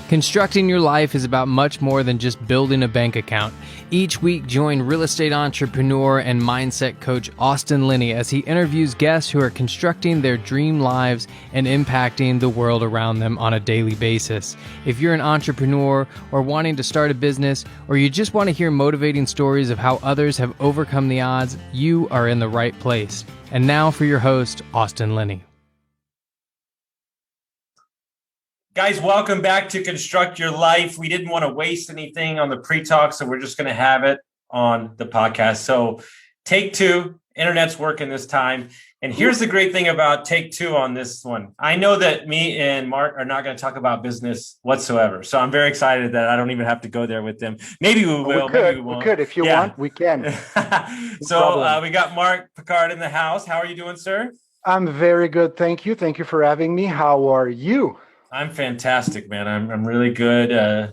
Constructing your life is about much more than just building a bank account. Each week, join real estate entrepreneur and mindset coach Austin Linney as he interviews guests who are constructing their dream lives and impacting the world around them on a daily basis. If you're an entrepreneur or wanting to start a business, or you just want to hear motivating stories of how others have overcome the odds, you are in the right place. And now for your host, Austin Linney. Guys, welcome back to Construct Your Life. We didn't want to waste anything on the pre-talk, so we're just going to have it on the podcast. So take two, internet's working this time. And here's the great thing about take two on this one. I know that me and Mark are not going to talk about business whatsoever. So I'm very excited that I don't even have to go there with them. Maybe we will. Maybe we won't. We could. If you want, we can. So we got Marc Picard in the house. How are you doing, sir? I'm very good. Thank you. Thank you for having me. How are you? I'm fantastic, man. I'm really good.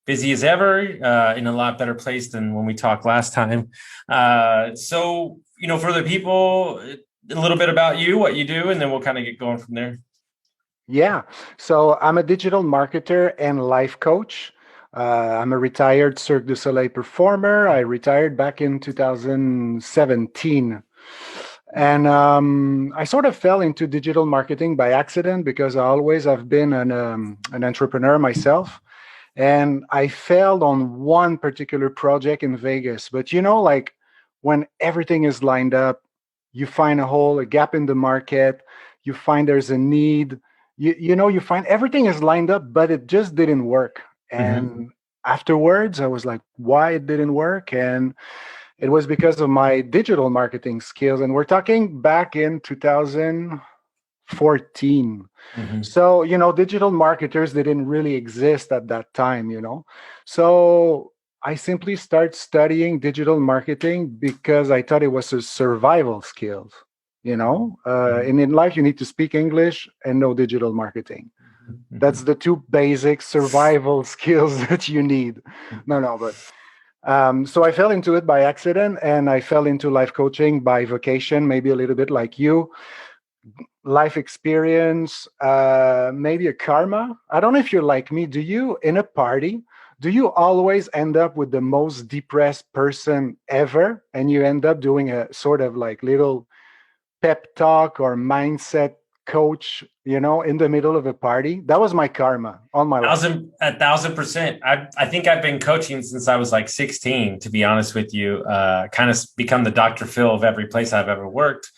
Busy as ever, in a lot better place than when we talked last time. So, for the people, a little bit about you, what you do, and then we'll kind of get going from there. Yeah. So I'm a digital marketer and life coach. I'm a retired Cirque du Soleil performer. I retired back in 2017. And I sort of fell into digital marketing by accident because I always have been an entrepreneur myself. And I failed on one particular project in Vegas. But like when everything is lined up, you find a gap in the market, you find there's a need, you find everything is lined up, but it just didn't work. And afterwards, I was like, why it didn't work? And it was because of my digital marketing skills. And we're talking back in 2014. So, digital marketers, they didn't really exist at that time, So I simply started studying digital marketing because I thought it was a survival skills, and in life, you need to speak English and know digital marketing. That's the two basic survival skills that you need. But so I fell into it by accident, and I fell into life coaching by vocation, maybe a little bit like you. Life experience, maybe a karma. I don't know if you're like me. Do you, in a party, do you always end up with the most depressed person ever, and you end up doing a sort of like little pep talk or mindset coach, in the middle of a party? That was my karma all my life. 1,000%. I think I've been coaching since I was like 16, to be honest with you. Kind of become the Dr. Phil of every place I've ever worked.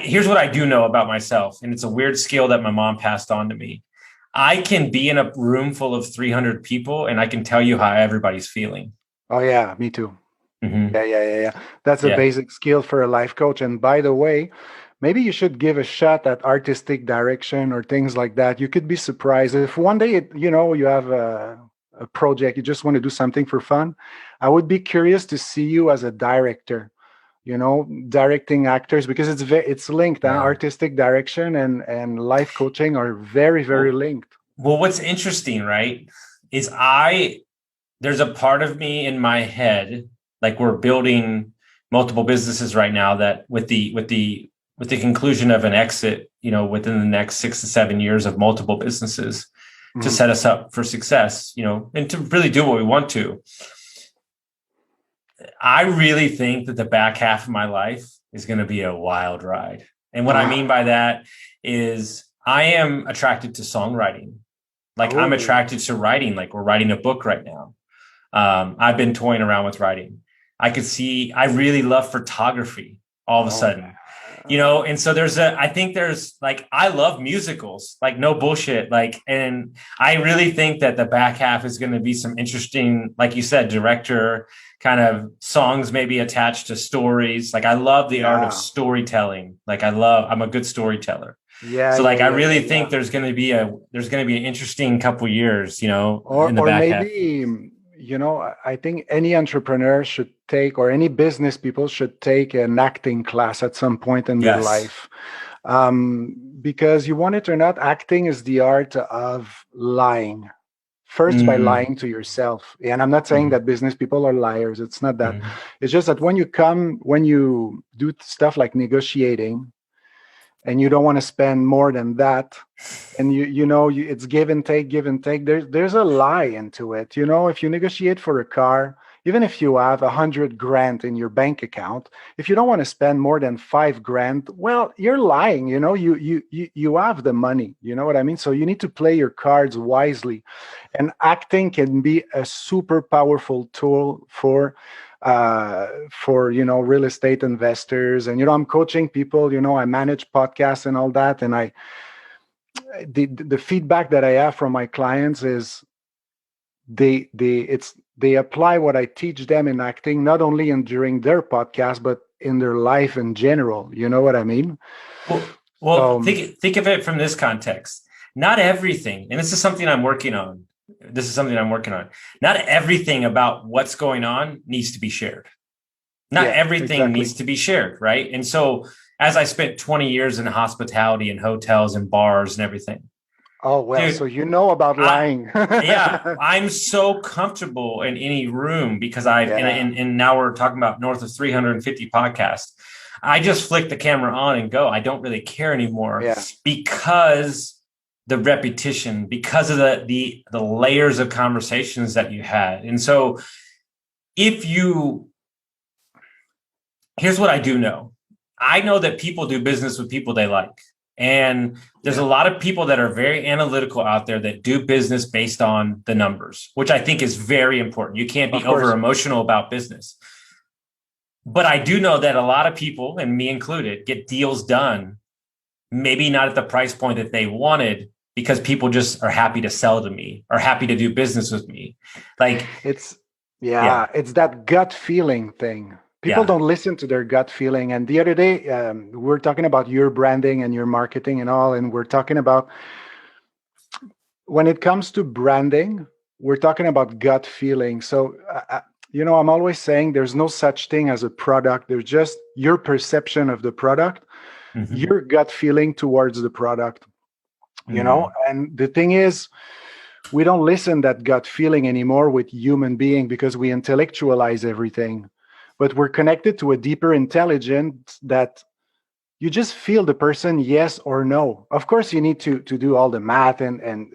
Here's what I do know about myself, and it's a weird skill that my mom passed on to me. I can be in a room full of 300 people, and I can tell you how everybody's feeling. Oh yeah, me too. Yeah. That's a basic skill for a life coach. And by the way, maybe you should give a shot at artistic direction or things like that. You could be surprised if one day, you have a project, you just want to do something for fun. I would be curious to see you as a director, directing actors, because it's linked. Artistic direction and life coaching are very, very linked. Well, what's interesting, right, is there's a part of me in my head, like we're building multiple businesses right now that with the conclusion of an exit, within the next 6 to 7 years of multiple businesses to set us up for success, and to really do what we want to. I really think that the back half of my life is going to be a wild ride. And what I mean by that is I am attracted to songwriting. Like I'm attracted to writing, like we're writing a book right now. I've been toying around with writing. I really love photography all of a sudden, and so I love musicals, like no bullshit. And I really think that the back half is going to be some interesting, like you said, director kind of songs, maybe attached to stories. Like I love the art of storytelling. Like I'm a good storyteller. Yeah. So I really think there's going to be an interesting couple years, in the back half. I think any entrepreneur should take, or any business people should take an acting class at some point in their life. Because you want it or not, acting is the art of lying. First, by lying to yourself. And I'm not saying that business people are liars. It's not that. It's just that when you do stuff like negotiating, and you don't want to spend more than that, and it's give and take, there's a lie into it. If you negotiate for a car, even if you have 100 grand in your bank account, if you don't want to spend more than 5 grand, well, you're lying. You have the money. You know what I mean? So you need to play your cards wisely, and acting can be a super powerful tool for real estate investors. And I'm coaching people. I manage podcasts and all that, and the feedback that I have from my clients is they apply what I teach them in acting, not only during their podcast, but in their life in general. You know what I mean? Well, think of it from this context. Not everything, and this is something I'm working on. Not everything about what's going on needs to be shared. Not everything needs to be shared, right? And so, as I spent 20 years in hospitality and hotels and bars and everything. Oh, well, dude, so about lying. Yeah, I'm so comfortable in any room because and now we're talking about north of 350 podcasts. I just flick the camera on and go. I don't really care anymore because the repetition, because of the layers of conversations that you had. And so here's what I do know. I know that people do business with people they like. And there's a lot of people that are very analytical out there that do business based on the numbers, which I think is very important. You can't be over emotional about business. But I do know that a lot of people, and me included, get deals done, maybe not at the price point that they wanted, because people just are happy to sell to me or happy to do business with me. Like it's that gut feeling thing. People don't listen to their gut feeling. And the other day, we're talking about your branding and your marketing and all, and we're talking about, when it comes to branding, we're talking about gut feeling. So, I'm always saying there's no such thing as a product. There's just your perception of the product, your gut feeling towards the product, and the thing is, we don't listen that gut feeling anymore with human being because we intellectualize everything. But we're connected to a deeper intelligence that you just feel the person, yes or no. Of course, you need to do all the math and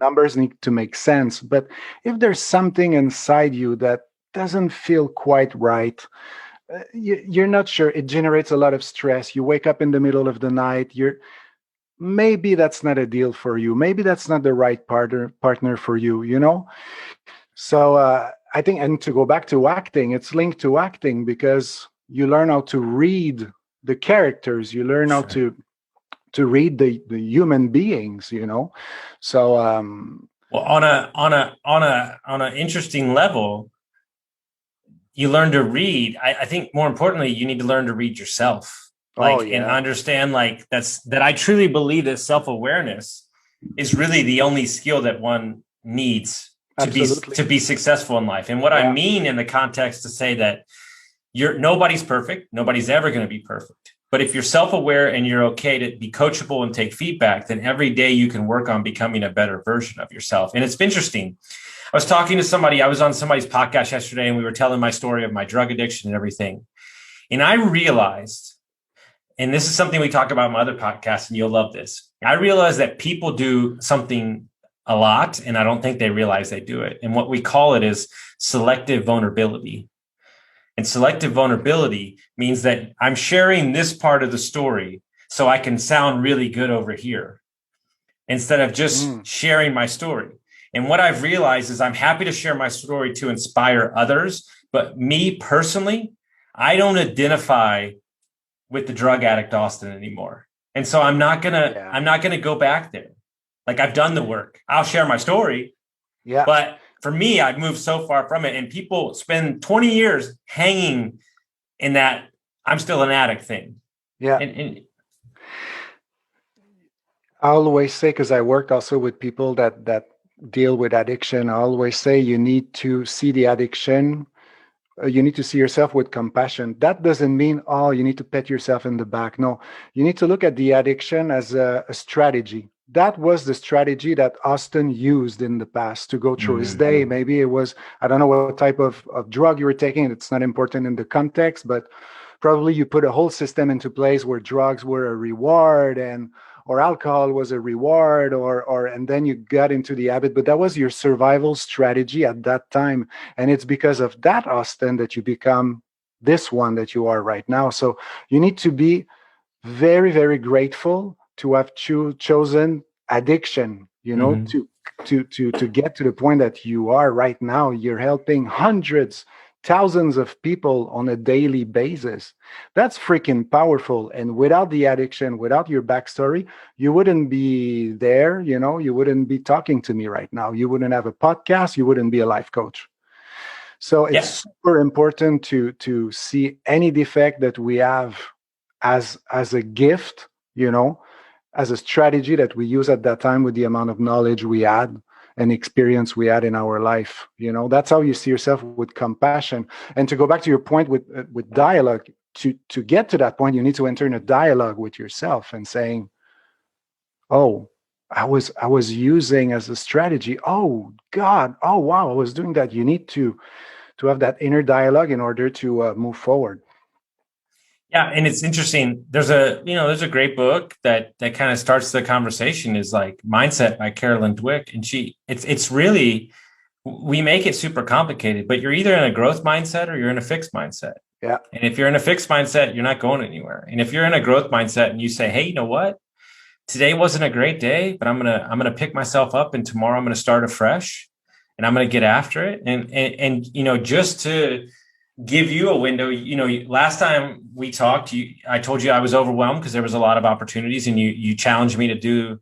numbers need to make sense. But if there's something inside you that doesn't feel quite right, you're not sure, it generates a lot of stress. You wake up in the middle of the night. Maybe that's not a deal for you. Maybe that's not the right partner for you, So I think, and to go back to acting, it's linked to acting because you learn how to read the characters. You learn how to read the human beings, So, well, on a interesting level, you learn to read. I think more importantly, you need to learn to read yourself, and understand that I truly believe that self-awareness is really the only skill that one needs to be successful in life. And what I mean in the context to say that nobody's perfect. Nobody's ever going to be perfect. But if you're self-aware and you're okay to be coachable and take feedback, then every day you can work on becoming a better version of yourself. And it's interesting. I was talking to somebody, I was on somebody's podcast yesterday, and we were telling my story of my drug addiction and everything. And I realized, and this is something we talk about in my other podcasts, and you'll love this. I realized that people do something a lot, and I don't think they realize they do it. And what we call it is selective vulnerability. And selective vulnerability means that I'm sharing this part of the story so I can sound really good over here instead of just sharing my story. And what I've realized is I'm happy to share my story to inspire others. But me personally, I don't identify with the drug addict Austin anymore. And so I'm not gonna go back there. Like, I've done the work. I'll share my story. Yeah. But for me, I've moved so far from it. And people spend 20 years hanging in that I'm still an addict thing. Yeah. And I always say, because I work also with people that deal with addiction, I always say you need to see the addiction. You need to see yourself with compassion. That doesn't mean, you need to pat yourself in the back. No, you need to look at the addiction as a strategy. That was the strategy that Austin used in the past to go through his day. Maybe it was, I don't know what type of drug you were taking. It's not important in the context, but Probably you put a whole system into place where drugs were a reward and or alcohol was a reward or and then you got into the habit, but that was your survival strategy at that time. And it's because of that, Austin, that you become this one that you are right now. So you need to be very, very grateful to have chosen addiction, to get to the point that you are right now. You're helping hundreds, thousands of people on a daily basis. That's freaking powerful. And without the addiction, without your backstory, you wouldn't be there. You wouldn't be talking to me right now. You wouldn't have a podcast. You wouldn't be a life coach. So it's super important to see any defect that we have as a gift, as a strategy that we use at that time with the amount of knowledge we had and experience we had in our life. That's how you see yourself, with compassion. And to go back to your point with dialogue, to get to that point, you need to enter in a dialogue with yourself and saying, oh, I was using as a strategy. Oh God. Oh wow. I was doing that. You need to have that inner dialogue in order to move forward. Yeah, and it's interesting. There's a great book that kind of starts the conversation, is like Mindset by Carolyn Dweck, and it's really, we make it super complicated, but you're either in a growth mindset or you're in a fixed mindset. Yeah. And if you're in a fixed mindset, you're not going anywhere. And if you're in a growth mindset and you say, hey, you know what? Today wasn't a great day, but I'm gonna pick myself up, and tomorrow I'm gonna start afresh, and I'm gonna get after it. And just to give you a window, last time we talked, I told you I was overwhelmed because there was a lot of opportunities, and you challenged me to do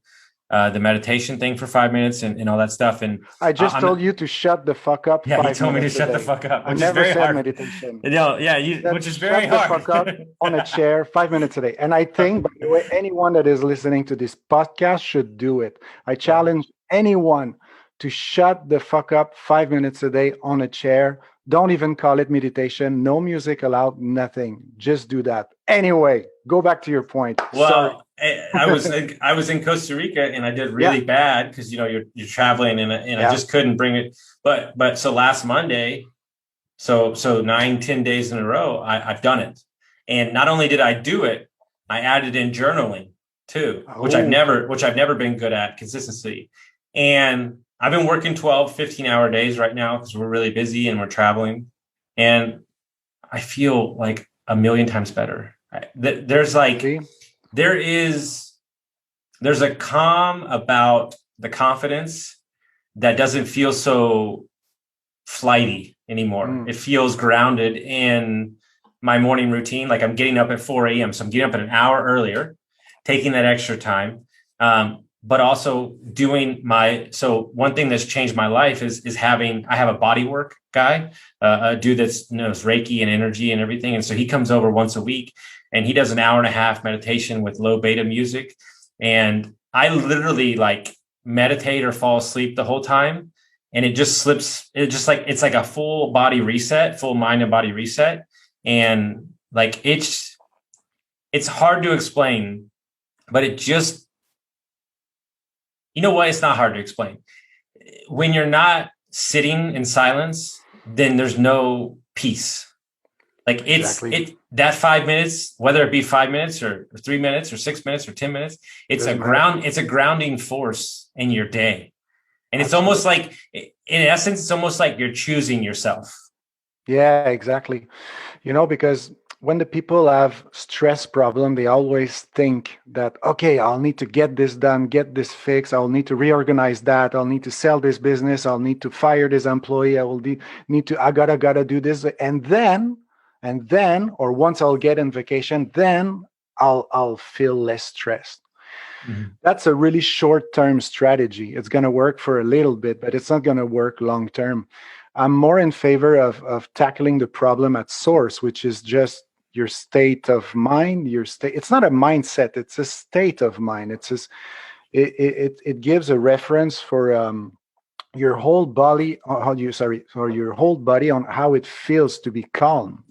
the meditation thing for 5 minutes and all that stuff. And I just told you to shut the fuck up. Yeah, you told me to shut the fuck up. I never said meditation. Which is very hard. Shut the fuck up on a chair 5 minutes a day. And I think, by the way, anyone that is listening to this podcast should do it. I challenge anyone to shut the fuck up 5 minutes a day on a chair. Don't even call it meditation. No music allowed, nothing. Just do that. Anyway, go back to your point. Well, I was in Costa Rica, and I did really bad because you're traveling, and I just couldn't bring it. But so last Monday, so 9-10 days in a row, I've done it. And not only did I do it, I added in journaling too, which I've never been good at consistency. And I've been working 12, 15-hour days right now because we're really busy and we're traveling. And I feel like a million times better. There's a calm about the confidence that doesn't feel so flighty anymore. It feels grounded in my morning routine. Like I'm getting up at 4 a.m. So I'm getting up an hour earlier, taking that extra time. But also doing so one thing that's changed my life is I have a body work guy, a dude that's knows Reiki and energy and everything. And so he comes over once a week, and he does an hour and a half meditation with low beta music. And I literally like meditate or fall asleep the whole time. And it just slips. It's like a full body reset, full mind and body reset. And like, it's hard to explain, but it just, you know what? It's not hard to explain. When you're not sitting in silence, then there's no peace. Like that 5 minutes, whether it be 5 minutes or 3 minutes or 6 minutes or 10 minutes, it's a grounding force in your day. And it's almost like, in essence, it's almost like you're choosing yourself. Yeah, exactly. Because when the people have stress problem, they always think that, okay, I'll need to get this done, get this fixed. I'll need to reorganize that. I'll need to sell this business. I'll need to fire this employee. I gotta do this. And then, or once I'll get in vacation, then I'll feel less stressed. Mm-hmm. That's a really short-term strategy. It's going to work for a little bit, but it's not going to work long-term. I'm more in favor of tackling the problem at source, which is just your state of mind, it's not a mindset, it's a state of mind. It gives a reference for your whole body, your whole body on how it feels to be calm.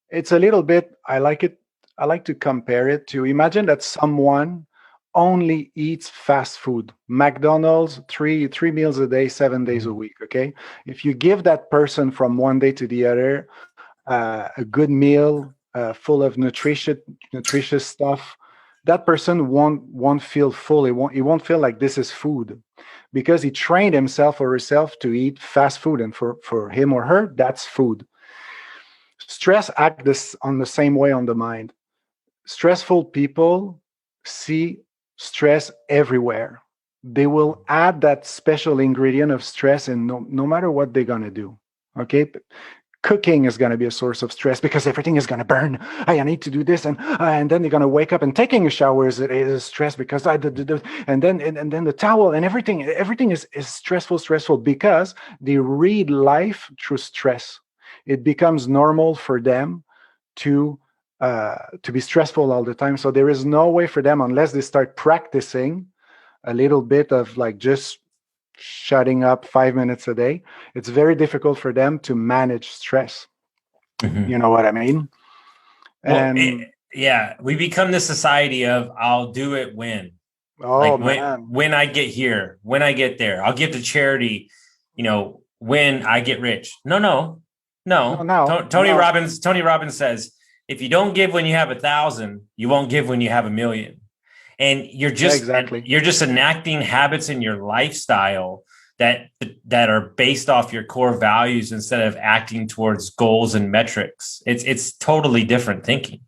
It's a little bit, I like to compare it to, imagine that someone only eats fast food, McDonald's, three meals a day, 7 days a week. Okay. If you give that person from one day to the other, a good meal, full of nutritious stuff, that person won't feel full. He won't feel like this is food, because he trained himself or herself to eat fast food, and for him or her, that's food. Stress acts this on the same way on the mind. Stressful people see stress everywhere. They will add that special ingredient of stress in no matter what they're going to do. Okay. Cooking is going to be a source of stress because everything is going to burn. I need to do this, and then they're going to wake up, and taking a shower is stress because I did, and then the towel and everything is stressful because they read life through stress. It becomes normal for them to be stressful all the time. So there is no way for them, unless they start practicing a little bit of like just shutting up 5 minutes a day. It's very difficult for them to manage stress. Mm-hmm. You know what I mean? And we become this society of I'll do it when. When I get here, when I get there, I'll give to charity, when I get rich. No. Tony Robbins says, if you don't give when you have 1,000, you won't give when you have 1,000,000. And you're just enacting habits in your lifestyle that are based off your core values instead of acting towards goals and metrics. It's totally different thinking.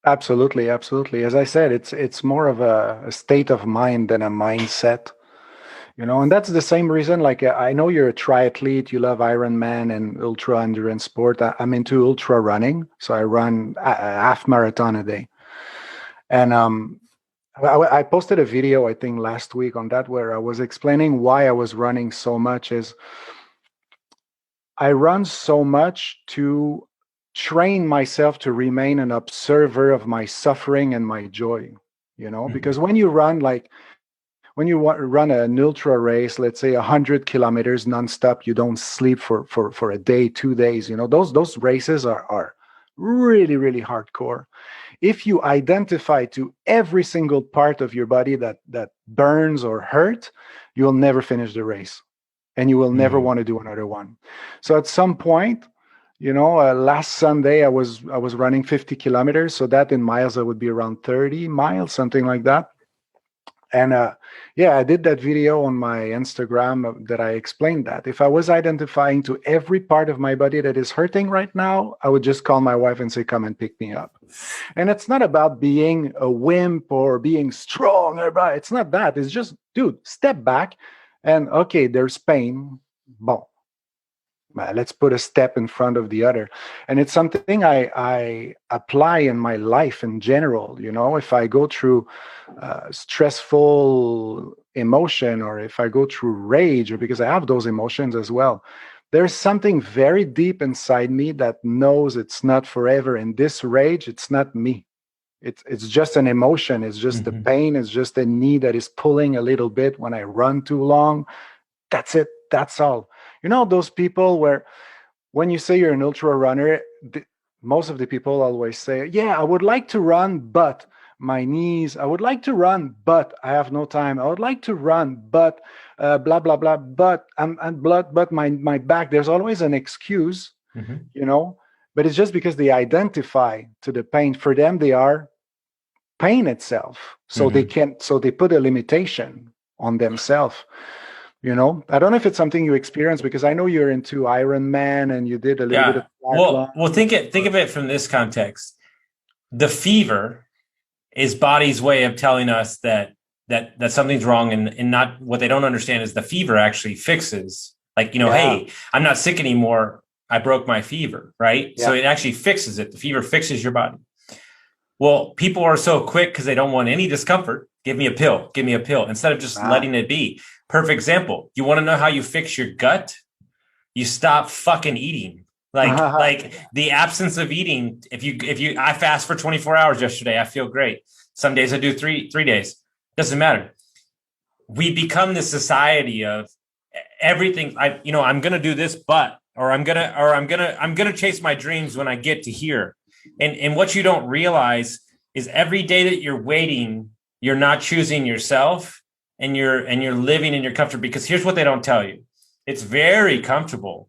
Absolutely. As I said, it's more of a state of mind than a mindset. And that's the same reason, like, I know you're a triathlete, you love Ironman and ultra endurance sport. I'm into ultra running. So I run a half marathon a day. And I posted a video, I think last week on that, where I was explaining why I was running so much. Is I run so much to train myself to remain an observer of my suffering and my joy, because when you run, like, when you run an ultra race, let's say 100 kilometers nonstop, you don't sleep for a day, 2 days. Those races are really, really hardcore. If you identify to every single part of your body that burns or hurt, you'll never finish the race, and you will never want to do another one. So at some point, last Sunday I was running 50 kilometers. So that in miles, that would be around 30 miles, something like that. And I did that video on my Instagram that I explained that if I was identifying to every part of my body that is hurting right now, I would just call my wife and say, come and pick me up. And it's not about being a wimp or being strong. It's not that. It's just, dude, step back and, okay, there's pain. Bon. Let's put a step in front of the other. And it's something I apply in my life in general. If I go through stressful emotion, or if I go through rage, or because I have those emotions as well, there's something very deep inside me that knows it's not forever. And this rage, it's not me. It's just an emotion. It's just the pain. It's just a knee that is pulling a little bit when I run too long. That's it. That's all. Those people where when you say you're an ultra runner, most of the people always say, yeah, I would like to run, but my knees, I would like to run, but I have no time. I would like to run, but blah, blah, blah, but my back, there's always an excuse, but it's just because they identify to the pain. For them, they are pain itself. So they put a limitation on themselves. I don't know if it's something you experience, because I know you're into Ironman and you did a little bit of triathlon. Well, think of it from this context. The fever is body's way of telling us that something's wrong, and not what they don't understand is the fever actually fixes. Like, hey, I'm not sick anymore. I broke my fever, right? Yeah. So it actually fixes it. The fever fixes your body. Well, people are so quick because they don't want any discomfort. Give me a pill. Instead of just letting it be. Perfect example. You want to know how you fix your gut? You stop fucking eating. Like the absence of eating. I fast for 24 hours yesterday. I feel great. Some days I do three days. Doesn't matter. We become this society of everything. I'm going to do this, or I'm going to chase my dreams when I get to here. And what you don't realize is every day that you're waiting, you're not choosing yourself, and you're living in your comfort. Because here's what they don't tell you. It's very comfortable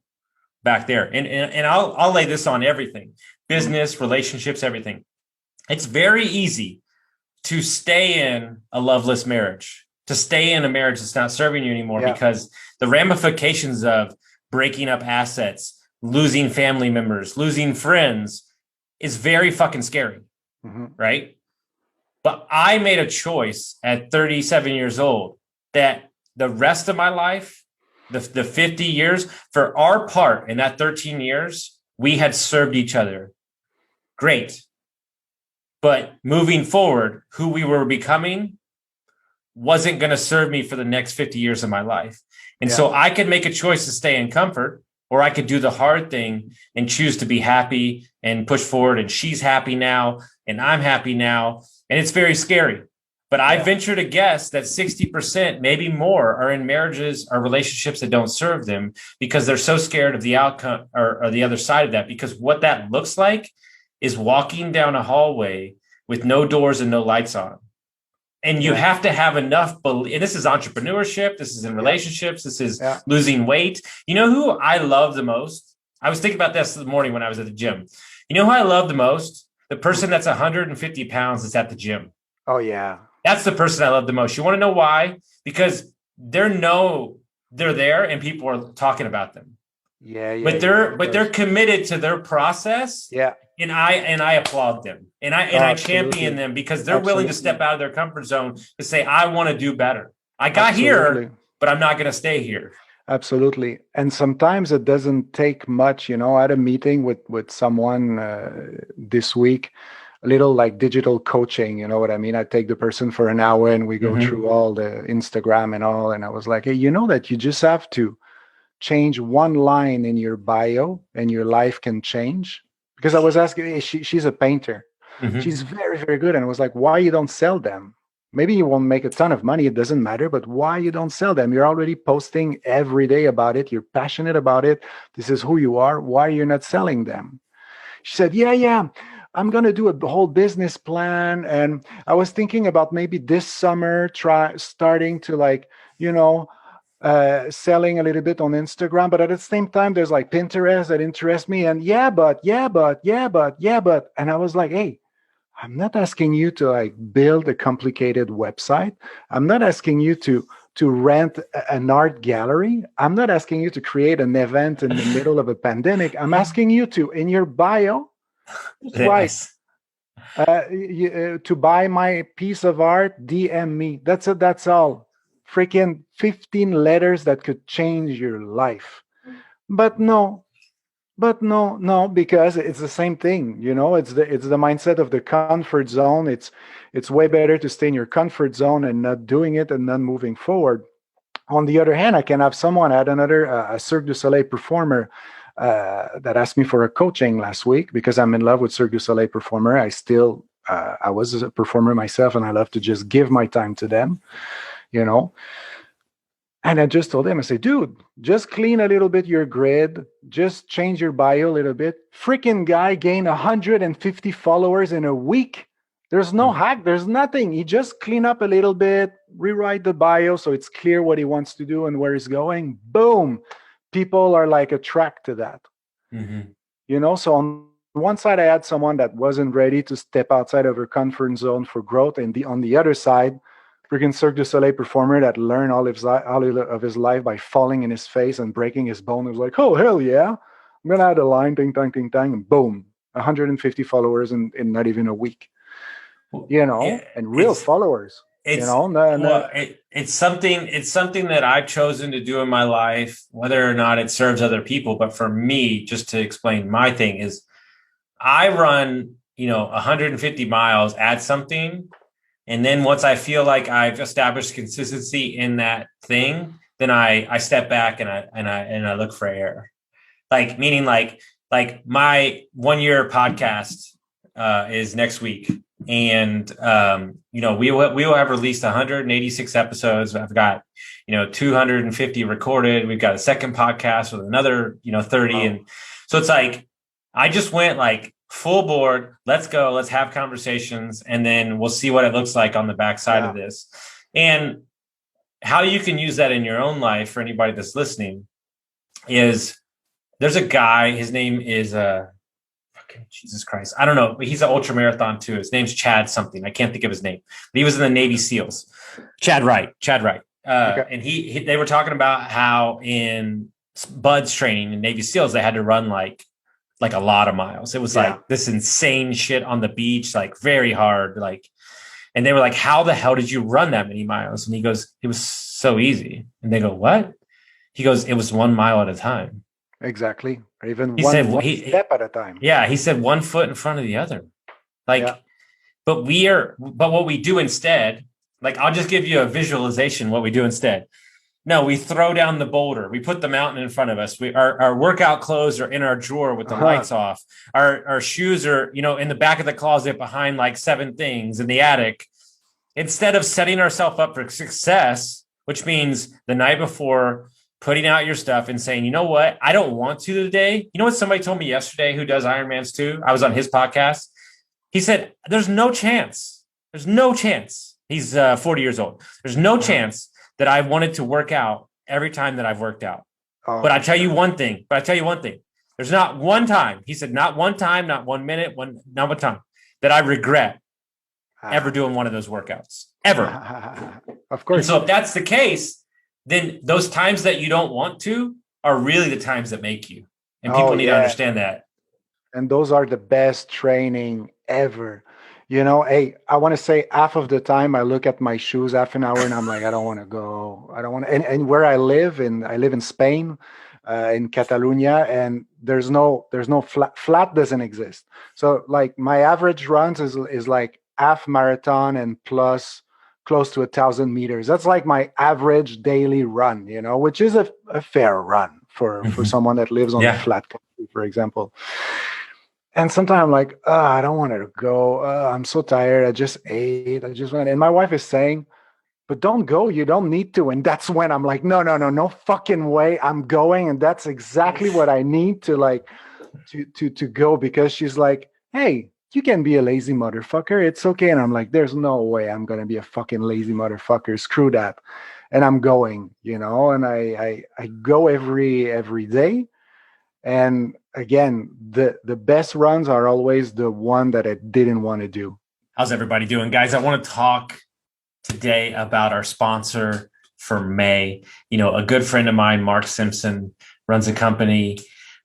back there. And I'll lay this on everything. business, relationships, everything. It's very easy to stay in a loveless marriage, to stay in a marriage that's not serving you anymore, because the ramifications of breaking up assets, losing family members, losing friends is very fucking scary, right? But I made a choice at 37 years old that the rest of my life, the 50 years, for our part in that 13 years, we had served each other. Great. But moving forward, who we were becoming wasn't going to serve me for the next 50 years of my life. And so I could make a choice to stay in comfort, or I could do the hard thing and choose to be happy and push forward. And she's happy now, and I'm happy now. And it's very scary. But I venture to guess that 60%, maybe more, are in marriages or relationships that don't serve them because they're so scared of the outcome or the other side of that. Because what that looks like is walking down a hallway with no doors and no lights on. And you have to have enough belief. And this is entrepreneurship. This is in relationships. This is losing weight. You know who I love the most? I was thinking about this morning when I was at the gym. You know who I love the most? The person that's 150 pounds that's at the gym. Oh, yeah. That's the person I love the most. You want to know why? Because they're there and people are talking about them. But they're committed to their process. Yeah. And I applaud them. And I champion them because they're willing to step out of their comfort zone to say, I want to do better. I got here, but I'm not going to stay here. Absolutely. And sometimes it doesn't take much. I had a meeting with someone this week, a little like digital coaching, you know what I mean? I take the person for an hour and we go through all the Instagram and all. And I was like, hey, you know that you just have to change one line in your bio and your life can change? Because I was asking, hey, she's a painter. She's very, very good. And I was like, why you don't sell them? Maybe you won't make a ton of money. It doesn't matter. But why you don't sell them? You're already posting every day about it. You're passionate about it. This is who you are. Why are you not selling them? She said, yeah. I'm going to do a whole business plan. And I was thinking about maybe this summer, starting to selling a little bit on Instagram, but at the same time, there's like Pinterest that interests me. And but. And I was like, hey, I'm not asking you to like build a complicated website. I'm not asking you to rent an art gallery. I'm not asking you to create an event in the middle of a pandemic. I'm asking you to, in your bio, to buy my piece of art, DM me. That's it. That's all. Freaking 15 letters that could change your life. But no, because it's the same thing. It's the mindset of the comfort zone. It's way better to stay in your comfort zone and not doing it and not moving forward. On the other hand, I can have someone at a Cirque du Soleil performer that asked me for a coaching last week because I'm in love with Cirque du Soleil performer. I was a performer myself and I love to just give my time to them, And I just told him, I said, dude, just clean a little bit your grid, just change your bio a little bit. Freaking guy gained 150 followers in a week. There's no hack, there's nothing. He just clean up a little bit, rewrite the bio so it's clear what he wants to do and where he's going. Boom. People are like attracted to that. So on one side, I had someone that wasn't ready to step outside of her comfort zone for growth. And on the other side, freaking Cirque du Soleil performer that learned all of his life by falling in his face and breaking his bone. It was like, oh, hell yeah. I'm going to add a line, ting, tang, and boom, 150 followers in not even a week, and real followers. It's something that I've chosen to do in my life, whether or not it serves other people. But for me, just to explain my thing is I run, 150 miles at something. And then once I feel like I've established consistency in that thing, then I step back and I look for air. Meaning my 1 year podcast is next week. And, we will have released 186 episodes. I've got, 250 recorded. We've got a second podcast with another, 30. Wow. And so it's like, I just went full board. Let's go. Let's have conversations. And then we'll see what it looks like on the backside of this. And how you can use that in your own life for anybody that's listening is there's a guy, his name is, Jesus Christ. I don't know. He's an ultra marathon too. His name's Chad something. I can't think of his name. But he was in the Navy SEALs. Chad Wright. Okay. And they were talking about how in Bud's training in Navy SEALs, they had to run like a lot of miles. It was like this insane shit on the beach, like very hard. Like, and they were like, how the hell did you run that many miles? And he goes, it was so easy. And they go, what? He goes, it was 1 mile at a time. Exactly. Or even He one said, step at a time. Yeah. He said 1 foot in front of the other. Like, but what we do instead, like, I'll just give you a visualization what we do instead. No, we throw down the boulder. We put the mountain in front of us. Our workout clothes are in our drawer with the lights off. Our shoes are, in the back of the closet behind like 7 things in the attic. Instead of setting ourselves up for success, which means the night before putting out your stuff and saying, you know what, I don't want to today. You know what somebody told me yesterday who does Ironmans too? I was on his podcast. He said, there's no chance. There's no chance. He's 40 years old. There's no chance that I wanted to work out every time that I've worked out. But I tell you one thing. There's not one time. He said, not one time, not 1 minute, not one time that I regret ever doing one of those workouts. Ever. Of course. And so if that's the case, then those times that you don't want to are really the times that make you. And people need to understand that. And those are the best training ever. Hey, I want to say half of the time I look at my shoes half an hour and I'm like, I don't want to go. I don't want to. And where I live in Spain, in Catalonia, and there's no flat doesn't exist. So like my average runs is like half marathon and plus close to 1,000 meters. That's like my average daily run, which is a fair run for someone that lives on a flat country, for example. And sometimes I'm like, I don't want to go. I'm so tired. I just ate. I just went. And my wife is saying, but don't go. You don't need to. And that's when I'm like, no fucking way. I'm going. And that's exactly what I need to to go, because she's like, hey, you can be a lazy motherfucker. It's okay. And I'm like, there's no way I'm going to be a fucking lazy motherfucker. Screw that. And I'm going, and I go every day. And again, the best runs are always the one that I didn't want to do. How's everybody doing, guys? I want to talk today about our sponsor for May. A good friend of mine, Mark Simpson, runs a company,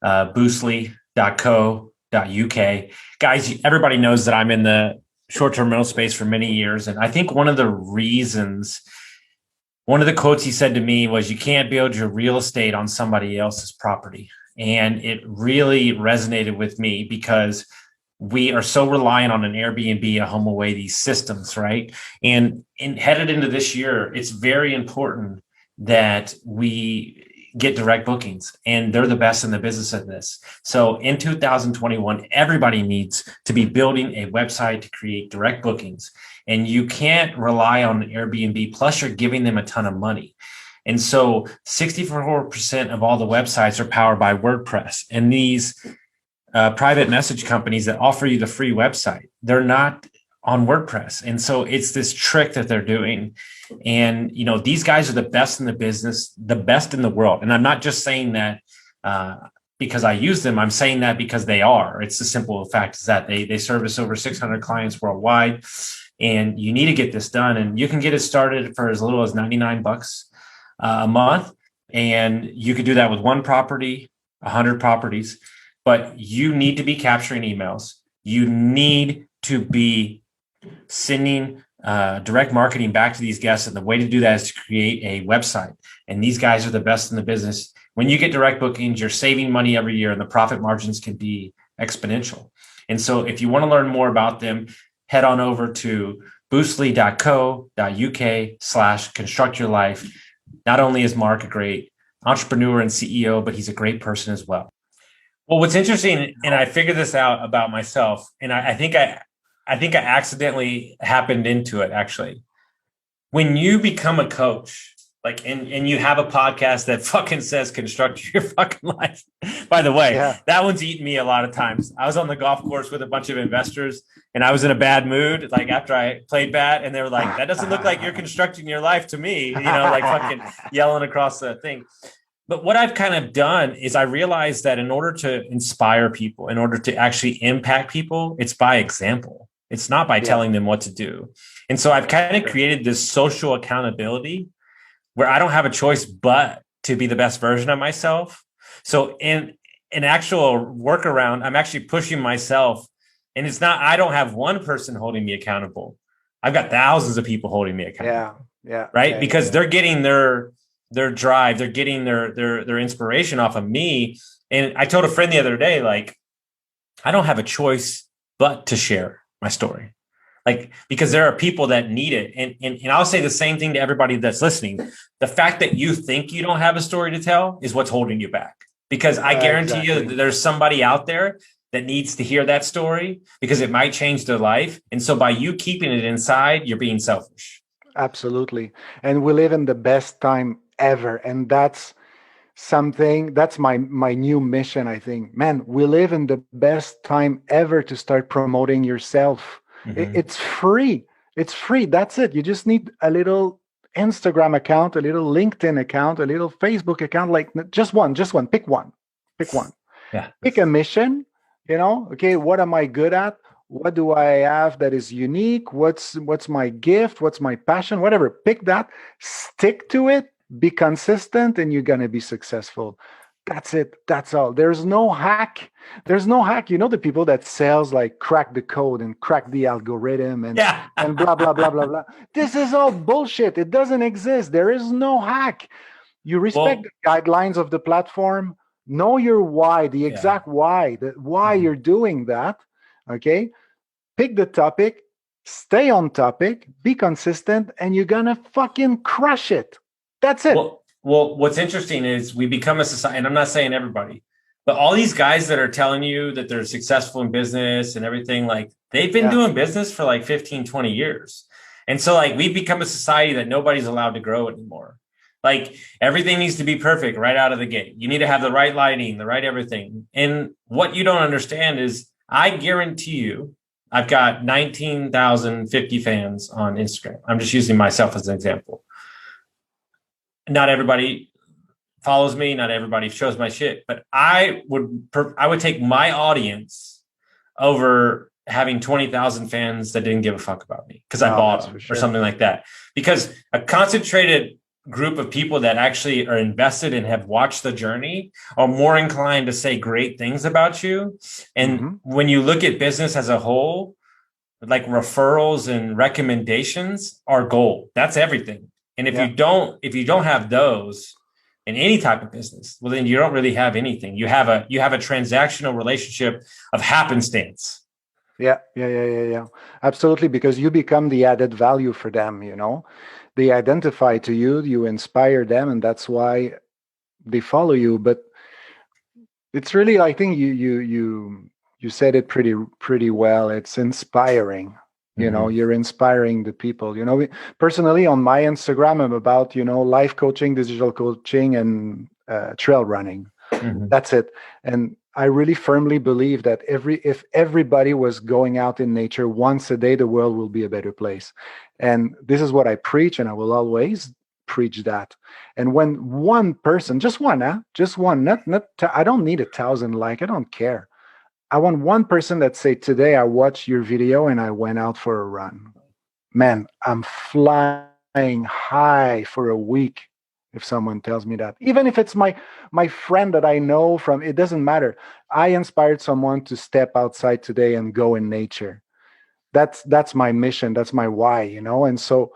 boostly.co.uk. Guys, everybody knows that I'm in the short-term rental space for many years. And I think one of the quotes he said to me was, you can't build your real estate on somebody else's property. And it really resonated with me because we are so reliant on an Airbnb, a HomeAway, these systems, right? And headed into this year, it's very important that we get direct bookings, and they're the best in the business of this. So in 2021, everybody needs to be building a website to create direct bookings, and you can't rely on an Airbnb. Plus, you're giving them a ton of money. And so 64% of all the websites are powered by WordPress. And these private message companies that offer you the free website, they're not on WordPress. And so it's this trick that they're doing. And, these guys are the best in the business, the best in the world. And I'm not just saying that because I use them. I'm saying that because they are. It's the simple fact is that they service over 600 clients worldwide. And you need to get this done. And you can get it started for as little as $99 a month. And you could do that with one property, 100 properties, but you need to be capturing emails. You need to be sending direct marketing back to these guests. And the way to do that is to create a website. And these guys are the best in the business. When you get direct bookings, you're saving money every year and the profit margins can be exponential. And so if you want to learn more about them, head on over to boostly.co.uk/constructyourlife. Not only is Mark a great entrepreneur and CEO, but he's a great person as well. Well, what's interesting, and I figured this out about myself, and I think I accidentally happened into it, actually. When you become a coach, and you have a podcast that fucking says construct your fucking life. By the way, that one's eaten me a lot of times. I was on the golf course with a bunch of investors and I was in a bad mood, after I played bad, and they were like, that doesn't look like you're constructing your life to me, fucking yelling across the thing. But what I've kind of done is I realized that in order to inspire people, in order to actually impact people, it's by example. It's not by Yeah. telling them what to do. And so I've kind of created this social accountability where I don't have a choice but to be the best version of myself. So in an actual workaround, I'm actually pushing myself. And it's not, I don't have one person holding me accountable. I've got thousands of people holding me accountable. Right. Because they're getting their drive, they're getting their inspiration off of me. And I told a friend the other day, like, I don't have a choice but to share my story. Like, because there are people that need it. And I'll say the same thing to everybody that's listening. The fact that you think you don't have a story to tell is what's holding you back. Because I guarantee you that there's somebody out there that needs to hear that story because it might change their life. And so by you keeping it inside, you're being selfish. Absolutely. And we live in the best time ever. And that's my new mission, I think. Man, we live in the best time ever to start promoting yourself. It's free. It's free. That's it. You just need a little Instagram account, a little LinkedIn account, a little Facebook account, like just one. Pick one. Yeah. Pick a mission, okay, what am I good at? What do I have that is unique? What's my gift? What's my passion? Whatever. Pick that, stick to it, be consistent, and you're gonna be successful. That's it. That's all. There's no hack. The people that sells like crack the code and crack the algorithm and and blah blah blah blah blah. This is all bullshit. It doesn't exist. There is no hack. You respect the guidelines of the platform. Know your why, the exact why, why you're doing that. Okay. Pick the topic, stay on topic, be consistent, and you're gonna fucking crush it. That's it. Well, what's interesting is we become a society, and I'm not saying everybody, but all these guys that are telling you that they're successful in business and everything, like they've been doing business for like 15, 20 years. And so like we've become a society that nobody's allowed to grow anymore. Like everything needs to be perfect right out of the gate. You need to have the right lighting, the right everything. And what you don't understand is I guarantee you, I've got 19,050 fans on Instagram. I'm just using myself as an example. Not everybody follows me. Not everybody shows my shit, but I would take my audience over having 20,000 fans that didn't give a fuck about me because I bought them or something like that. Because a concentrated group of people that actually are invested and have watched the journey are more inclined to say great things about you. And when you look at business as a whole, like referrals and recommendations are gold. That's everything. And if you don't have those in any type of business, well, then you don't really have anything. You have a transactional relationship of happenstance. Yeah. Absolutely. Because you become the added value for them, They identify to you, you inspire them, and that's why they follow you. But it's really, I think you said it pretty well. It's inspiring. You're inspiring the people. Personally, on my Instagram, I'm about, life coaching, digital coaching, and trail running. That's it. And I really firmly believe that if everybody was going out in nature once a day, the world will be a better place. And this is what I preach, and I will always preach that. And when one person, just one, I don't need 1,000 I don't care. I want one person that say, today I watched your video and I went out for a run. Man, I'm flying high for a week if someone tells me that. Even if it's my friend that I know from, it doesn't matter. I inspired someone to step outside today and go in nature. That's my mission. That's my why, And so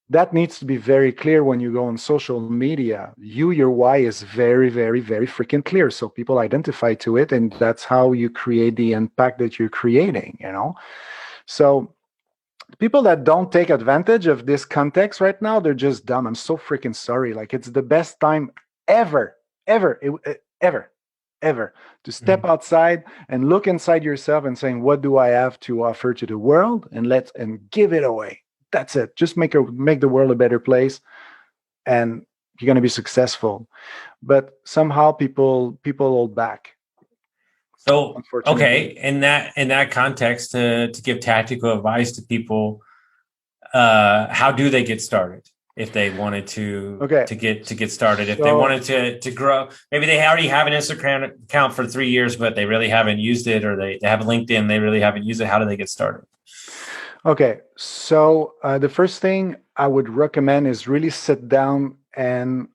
that needs to be very clear when you go on social media. Your why is very, very, very freaking clear. So people identify to it, and that's how you create the impact that you're creating, So people that don't take advantage of this context right now, they're just dumb. I'm so freaking sorry. Like, it's the best time ever to step outside and look inside yourself and saying, what do I have to offer to the world? And give it away. That's it. Just make the world a better place, and you're going to be successful. But somehow people hold back. So, okay, in that context, to give tactical advice to people, how do they get started? if they wanted to Okay. get started. If they So, wanted to grow, maybe they already have an Instagram account for 3 years, but they really haven't used it, or they have LinkedIn, they really haven't used it. How do they get started? okay. So the first thing I would recommend is really sit down and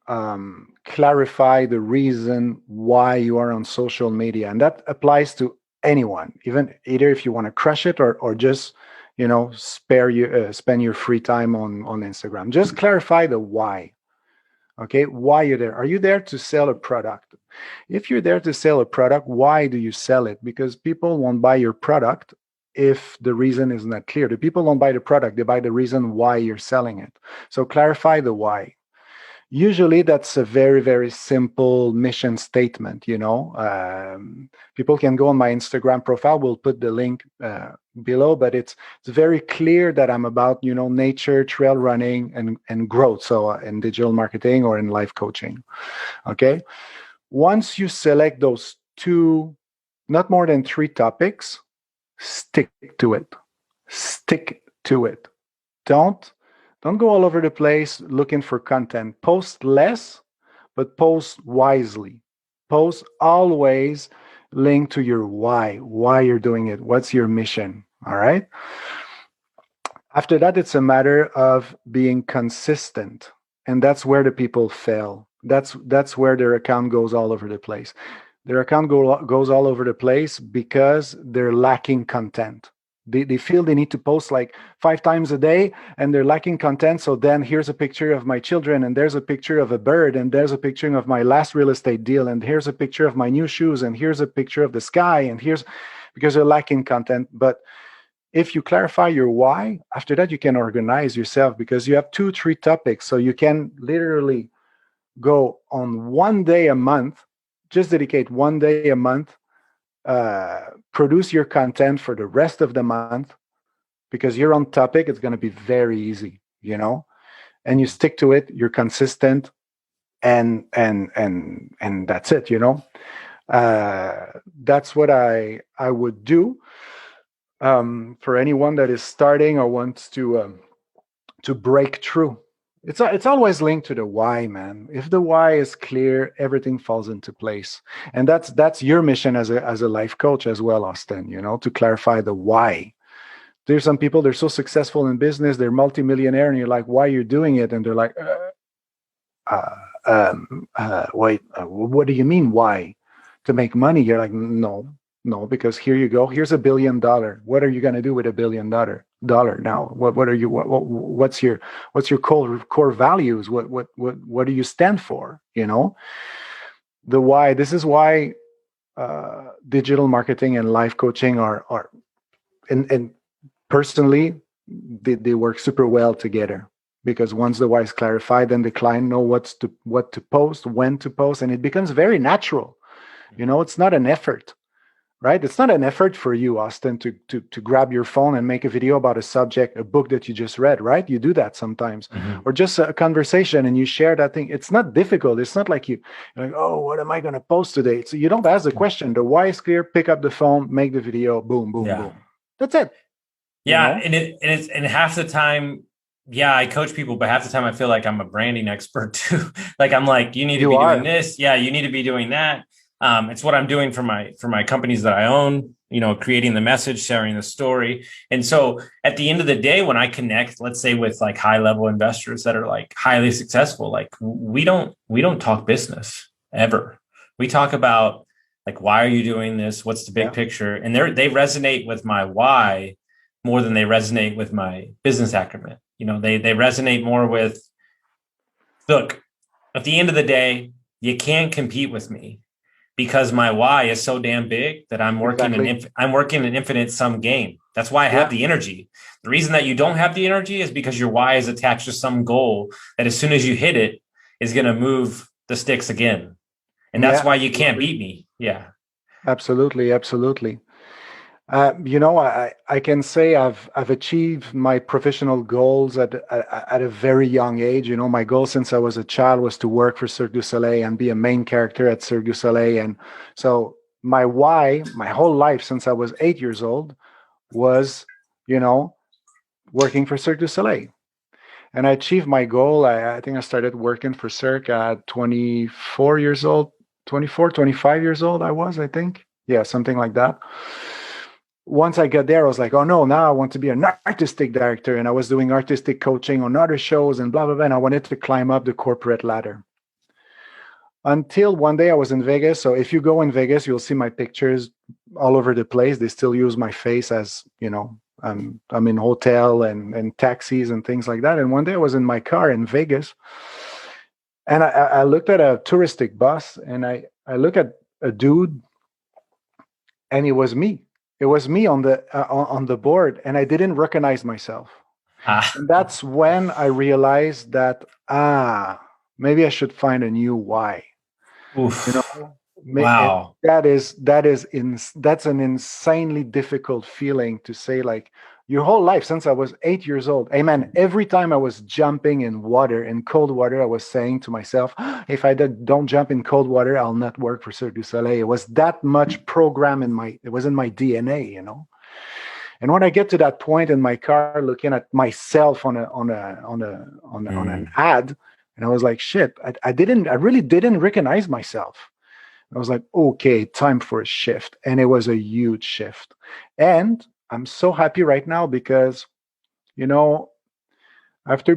clarify the reason why you are on social media. And that applies to anyone, even either if you want to crush it or just, spend your free time on Instagram. Just clarify the why. Okay. Why you're there. Are you there to sell a product? If you're there to sell a product, why do you sell it? Because people won't buy your product if the reason is not clear. The people don't buy the product, they buy the reason why you're selling it. So clarify the why. Usually that's a very, very simple mission statement. People can go on my Instagram profile. We'll put the link below, but it's very clear that I'm about, nature, trail running, and growth. So in digital marketing or in life coaching. Okay. Once you select those two, not more than three topics, stick to it. Stick to it. Don't go all over the place looking for content. Post less, but post wisely. Post always linked to your why you're doing it. What's your mission? All right. After that, it's a matter of being consistent. And that's where the people fail. That's where their account goes all over the place. Their account goes all over the place because they're lacking content. They feel they need to post like 5 times a day and they're lacking content. So then here's a picture of my children, and there's a picture of a bird, and there's a picture of my last real estate deal, and here's a picture of my new shoes, and here's a picture of the sky, and here's because they're lacking content. But if you clarify your why, after that you can organize yourself because you have 2-3 topics. So you can literally go on one day a month, just dedicate one day a month, produce your content for the rest of the month because you're on topic. It's going to be very easy, and you stick to it. You're consistent, and that's it. That's what I would do for anyone that is starting or wants to break through. It's always linked to the why, man. If the why is clear, everything falls into place. And that's your mission as a life coach as well, Austin, to clarify the why. There's some people, they're so successful in business, they're multimillionaire, and you're like, why are you doing it? And they're like, wait, what do you mean why? To make money? You're like, no, because here you go. Here's $1 billion. What are you going to do with $1 billion now? What's your core values? What do you stand for? The why. This is why digital marketing and life coaching are and personally they work super well together, because once the why is clarified, then the client know what to post, when to post, and it becomes very natural. It's not an effort. Right? It's not an effort for you, Austin, to grab your phone and make a video about a subject, a book that you just read, right? You do that sometimes. Mm-hmm. Or just a conversation and you share that thing. It's not difficult. It's not like you're like, oh, what am I going to post today? So you don't ask the question. The why is clear, pick up the phone, make the video, boom, boom, boom. That's it. Yeah. And half the time, I coach people, but half the time I feel like I'm a branding expert too. Like I'm like, you need to be doing this. Yeah, you need to be doing that. It's what I'm doing for my companies that I own, creating the message, sharing the story. And so at the end of the day, when I connect, let's say with like high level investors that are like highly successful, like we don't talk business ever. We talk about like, why are you doing this? What's the big picture? And they resonate with my why more than they resonate with my business acumen. They resonate more with, look, at the end of the day, you can't compete with me, because my why is so damn big that I'm working an infinite sum game. That's why I have the energy. The reason that you don't have the energy is because your why is attached to some goal that as soon as you hit it is going to move the sticks again. And that's why you can't beat me. Yeah. Absolutely. I can say I've achieved my professional goals at a very young age. My goal since I was a child was to work for Cirque du Soleil and be a main character at Cirque du Soleil. And so my why, my whole life since I was 8 years old, was, working for Cirque du Soleil. And I achieved my goal. I think I started working for Cirque at 24 years old, 24, 25 years old I think. Yeah, something like that. Once I got there, I was like, oh no, now I want to be an artistic director. And I was doing artistic coaching on other shows and blah, blah, blah. And I wanted to climb up the corporate ladder. Until one day I was in Vegas. So if you go in Vegas, you'll see my pictures all over the place. They still use my face as, I'm in hotel and taxis and things like that. And one day I was in my car in Vegas, and I looked at a touristic bus, and I look at a dude, and it was me. It was me on the board, and I didn't recognize myself. And that's when I realized that maybe I should find a new why. Oof. Wow. That's an insanely difficult feeling to say, like, your whole life since I was 8 years old. Hey man, every time I was jumping in cold water, I was saying to myself, if I don't jump in cold water, I'll not work for Cirque du Soleil. It was that much program it was in my DNA, And when I get to that point in my car, looking at myself on an ad, and I was like, shit, I really didn't recognize myself. I was like, okay, time for a shift. And it was a huge shift. And I'm so happy right now because, after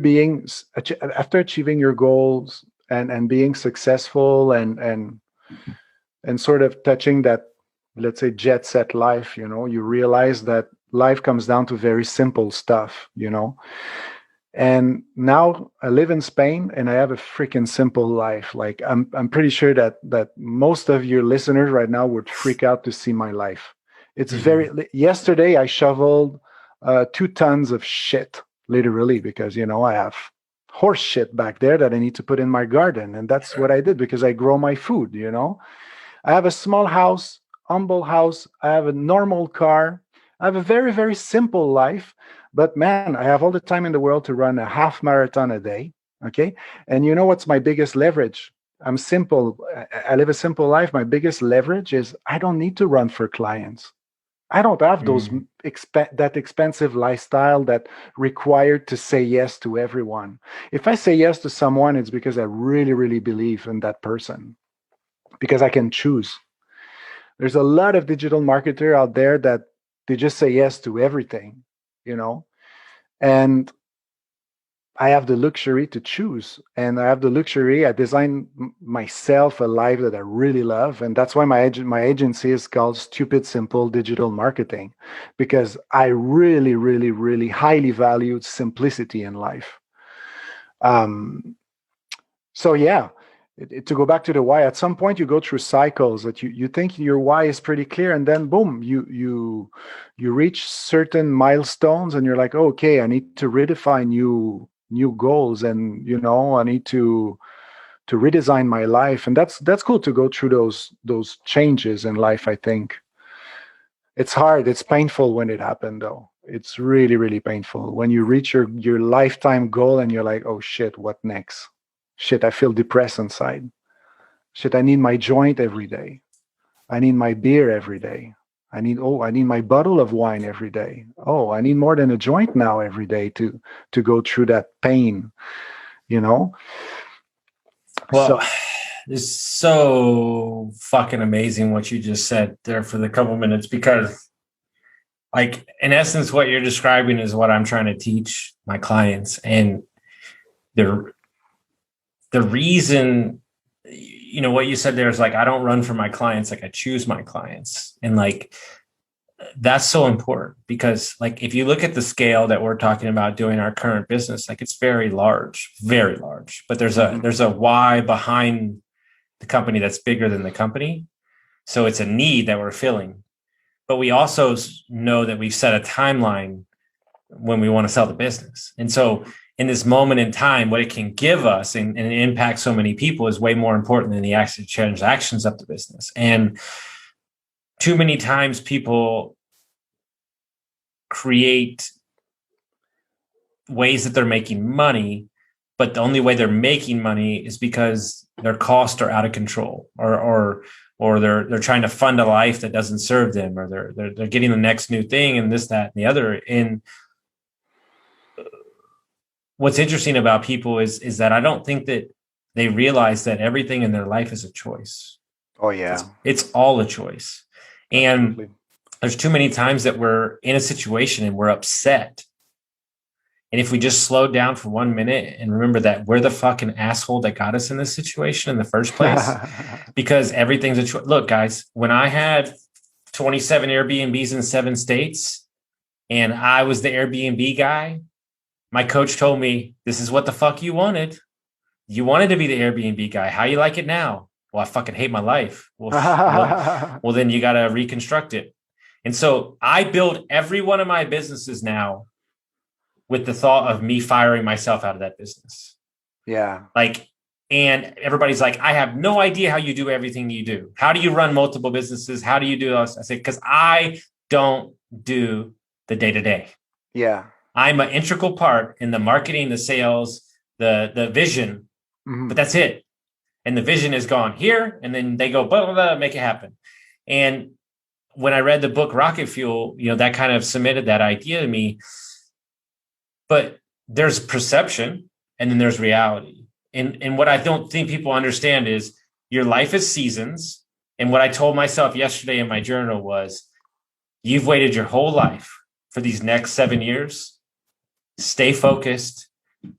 achieving your goals and being successful and sort of touching that, let's say, jet set life, you realize that life comes down to very simple stuff, And now I live in Spain and I have a freaking simple life. Like I'm pretty sure that most of your listeners right now would freak out to see my life. It's yesterday I shoveled 2 tons of shit, literally, because, I have horse shit back there that I need to put in my garden. And that's what I did because I grow my food, I have a small house, humble house. I have a normal car. I have a very, very simple life. But man, I have all the time in the world to run a half marathon a day. Okay. And you know what's my biggest leverage? I'm simple. I live a simple life. My biggest leverage is I don't need to run for clients. I don't have those that expensive lifestyle that required to say yes to everyone. If I say yes to someone, it's because I really, really believe in that person, because I can choose. There's a lot of digital marketer out there that they just say yes to everything. And I have the luxury to choose, and I have the luxury. I design myself a life that I really love, and that's why my agency is called Stupid Simple Digital Marketing, because I really, really, really highly valued simplicity in life. So yeah, to go back to the why, at some point you go through cycles that you think your why is pretty clear, and then boom, you reach certain milestones and you're like, oh, okay, I need to redefine new goals, and I need to redesign my life. And that's cool to go through those changes in life. I think it's hard, it's painful when it happened, though. It's really, really painful when you reach your lifetime goal and you're like, oh shit, what next? Shit, I feel depressed inside. Shit, I need my joint every day. I need my beer every day. I need my bottle of wine every day. Oh, I need more than a joint now every day to go through that pain, Well, it's so fucking amazing what you just said there for the couple minutes, because like in essence, what you're describing is what I'm trying to teach my clients. And the reason, what you said there is like, I don't run for my clients. Like I choose my clients. And like, that's so important, because like, if you look at the scale that we're talking about doing our current business, like it's very large, but there's a why behind the company that's bigger than the company. So it's a need that we're filling, but we also know that we've set a timeline when we want to sell the business. And so in this moment in time, what it can give us and impact so many people is way more important than the actual transactions of the business. And too many times people create ways that they're making money, but the only way they're making money is because their costs are out of control, or they're trying to fund a life that doesn't serve them, or they're getting the next new thing and this, that, and the other. And what's interesting about people is that I don't think that they realize that everything in their life is a choice. Oh yeah, it's all a choice. absolutely. And there's too many times that we're in a situation and we're upset. And if we just slow down for 1 minute and remember that we're the fucking asshole that got us in this situation in the first place, because everything's a choice. Look, guys, when I had 27 Airbnbs in 7 states and I was the Airbnb guy, my coach told me, this is what the fuck you wanted. You wanted to be the Airbnb guy. How you like it now? Well, I fucking hate my life. Well, then you got to reconstruct it. And so I build every one of my businesses now with the thought of me firing myself out of that business. Yeah. Like, and everybody's like, I have no idea how you do everything you do. How do you run multiple businesses? How do you do this? I say, because I don't do the day-to-day. Yeah. I'm an integral part in the marketing, the sales, the vision, but that's it. And the vision is gone here. And then they go, blah, blah, blah, make it happen. And when I read the book Rocket Fuel, that kind of cemented that idea to me. But there's perception and then there's reality. And what I don't think people understand is your life is seasons. And what I told myself yesterday in my journal was, you've waited your whole life for these next 7 years. Stay focused,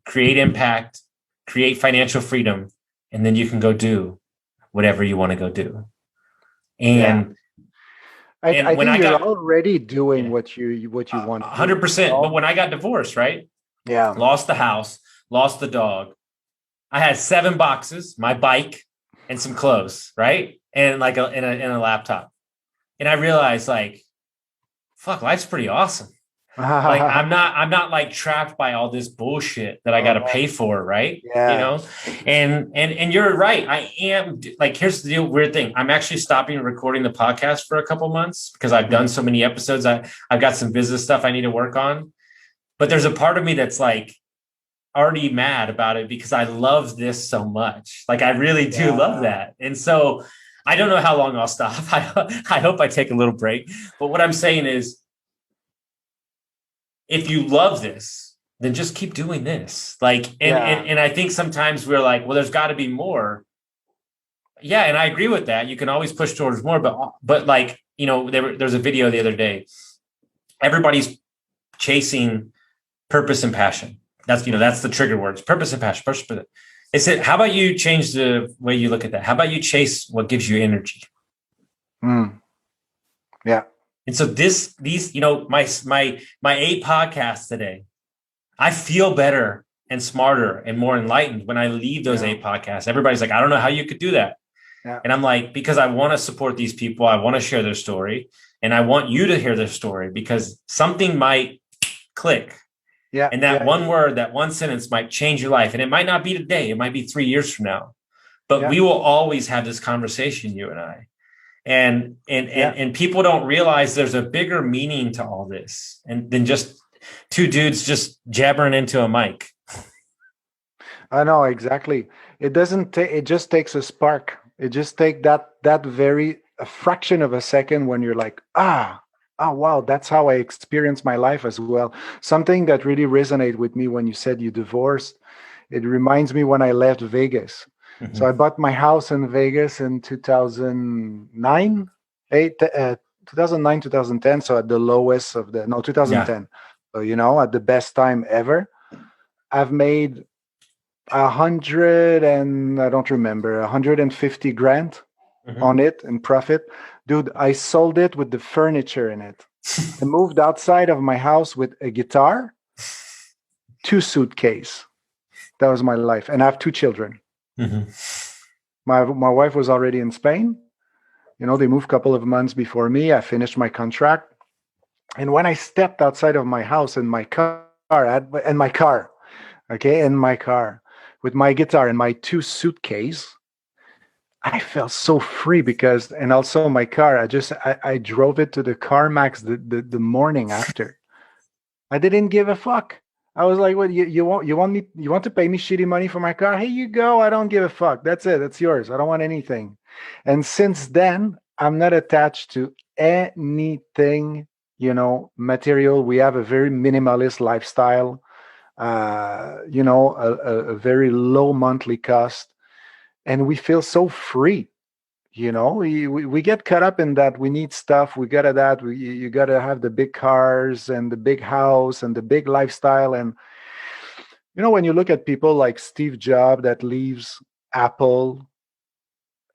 create impact, create financial freedom, and then you can go do whatever you want to go do. And I think you're already doing what you want. 100%. But when I got divorced, right? Yeah. Lost the house, lost the dog. I had 7 boxes, my bike, and some clothes, right? And like in a laptop. And I realized, like, fuck, life's pretty awesome. Like I'm not like trapped by all this bullshit that I got to pay for, right? Yeah. And you're right. I am, like, here's the weird thing. I'm actually stopping recording the podcast for a couple months because I've done so many episodes. I've got some business stuff I need to work on, but there's a part of me that's like already mad about it because I love this so much. Like I really do love that. And so I don't know how long I'll stop. I hope I take a little break, but what I'm saying is, if you love this, then just keep doing this. Like, and I think sometimes we're like, well, there's got to be more. Yeah. And I agree with that. You can always push towards more, but like, there's a video the other day. Everybody's chasing purpose and passion. That's the trigger words, purpose and passion. They said, how about you change the way you look at that? How about you chase what gives you energy? Yeah. And so these, my 8 podcasts today, I feel better and smarter and more enlightened when I leave those 8 podcasts. Everybody's like, I don't know how you could do that. Yeah. And I'm like, because I want to support these people. I want to share their story and I want you to hear their story because something might click. Yeah. And that one word, that one sentence might change your life. And it might not be today. It might be 3 years from now, but we will always have this conversation, you and I. And people don't realize there's a bigger meaning to all this and than just 2 dudes just jabbering into a mic. I know, exactly. It doesn't take, it just takes a spark. It just takes that very a fraction of a second when you're like, oh wow, that's how I experience my life as well. Something that really resonated with me when you said you divorced, it reminds me when I left Vegas. Mm-hmm. So I bought my house in Vegas in 2009, 2010. So at the lowest of 2010. So, at the best time ever. I've made 150 grand on it in profit. Dude, I sold it with the furniture in it. I moved outside of my house with a guitar, 2 suitcases. That was my life. And I have 2 children. Mm-hmm. My wife was already in Spain. They moved a couple of months before me. I finished my contract. And when I stepped outside of my house in my car, with my guitar and my 2 suitcases, I felt so free because, and also my car, I drove it to the CarMax the morning after. I didn't give a fuck. I was like, "What you want to pay me shitty money for my car? Here you go. I don't give a fuck. That's it. That's yours. I don't want anything." And since then, I'm not attached to anything, material. We have a very minimalist lifestyle. a very low monthly cost, and we feel so free. We get caught up in that. We need stuff. We gotta that. You gotta have the big cars and the big house and the big lifestyle. And when you look at people like Steve Jobs that leaves Apple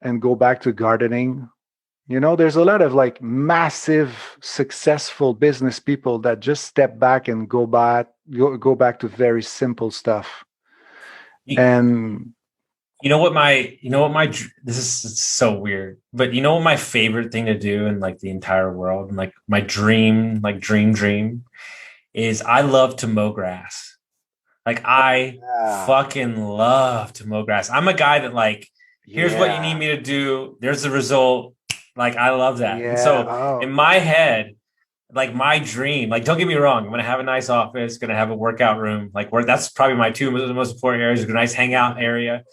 and go back to gardening, there's a lot of like massive successful business people that just step back and go back to very simple stuff. And this is so weird, but you know what my favorite thing to do in like the entire world, and like my dream, like dream is I love to mow grass. Like I fucking love to mow grass. I'm a guy that like, here's what you need me to do. There's the result. Like, I love that. And so in my head, like my dream, like, don't get me wrong, I'm going to have a nice office, going to have a workout room. Like that's probably my two most important areas, a nice hangout area.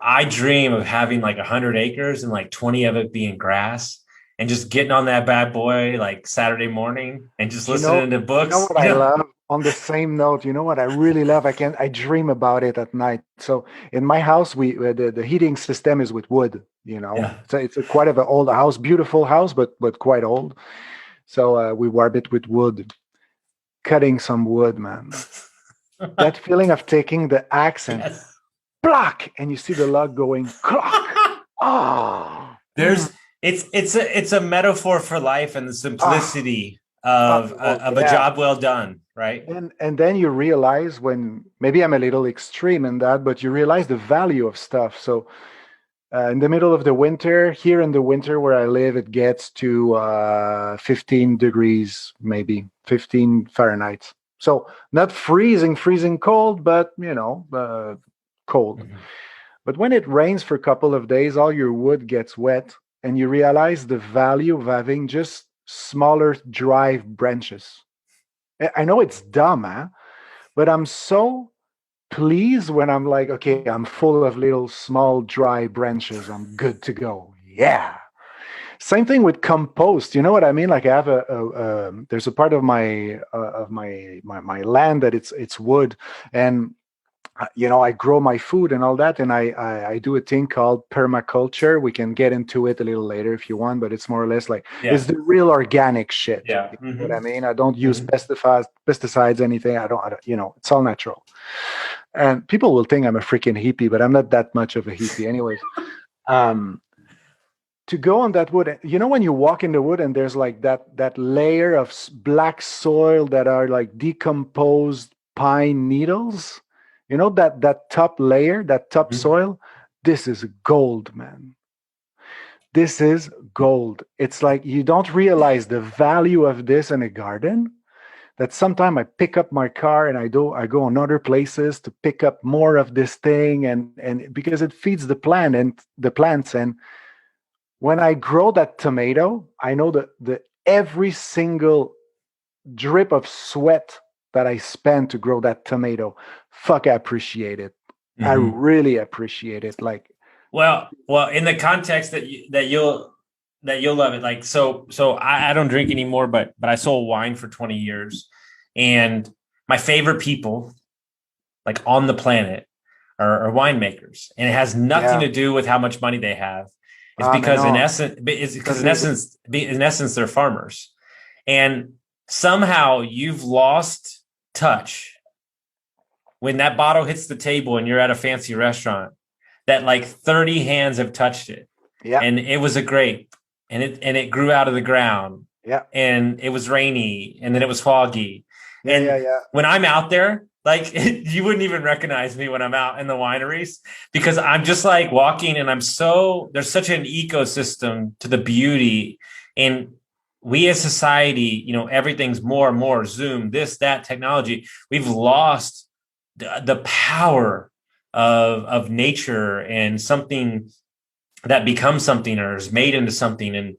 I dream of having like 100 acres and like 20 of it being grass, and just getting on that bad boy like Saturday morning and just listening to books. You know what I love? On the same note, you know what I really love? I dream about it at night. So in my house, the heating system is with wood. It's quite of an old house, beautiful house, but quite old. So we warm it with wood, cutting some wood, man. That feeling of taking the axe and block, and you see the log going clock. It's a metaphor for life and the simplicity of a job well done, right? And then you realize, when maybe I'm a little extreme in that, but you realize the value of stuff. So in the middle of the winter, here in the winter where I live, it gets to 15 degrees, maybe 15 Fahrenheit. So not freezing cold, but cold. Mm-hmm. But when it rains for a couple of days, all your wood gets wet, and you realize the value of having just smaller dry branches. I know it's dumb, but I'm so pleased when I'm like, okay, I'm full of little small dry branches. I'm good to go. Yeah. Same thing with compost. You know what I mean? Like I have there's a part of my land that it's wood, and I grow my food and all that, and I do a thing called permaculture. We can get into it a little later if you want, but it's more or less like it's the real organic shit. Yeah. You know what I mean? I don't use pesticides, anything. I don't, it's all natural. And people will think I'm a freaking hippie, but I'm not that much of a hippie anyways. To go on that wood, when you walk in the wood and there's like that layer of black soil that are like decomposed pine needles, that top layer, that top soil, this is gold, man. This is gold. It's like you don't realize the value of this in a garden, that sometime I pick up my car and I go on other places to pick up more of this thing, and because it feeds the plant and the plants. And when I grow that tomato, I know that every single drip of sweat that I spend to grow that tomato, I appreciate it. Mm-hmm. I really appreciate it. Like, well, in the context that you'll love it. Like, so I don't drink anymore, but I sold wine for 20 years, and my favorite people, like on the planet, are winemakers, and it has nothing to do with how much money they have. It's because in essence, they're farmers, and somehow you've lost touch when that bottle hits the table and you're at a fancy restaurant, that like 30 hands have touched it. Yeah. And it was a grape, and it grew out of the ground. Yeah. And it was rainy, and then it was foggy. And when I'm out there, like you wouldn't even recognize me when I'm out in the wineries, because I'm just like walking, and there's such an ecosystem to the beauty. And we as society, everything's more and more Zoom, this, that technology. We've lost the power of nature and something that becomes something or is made into something. And,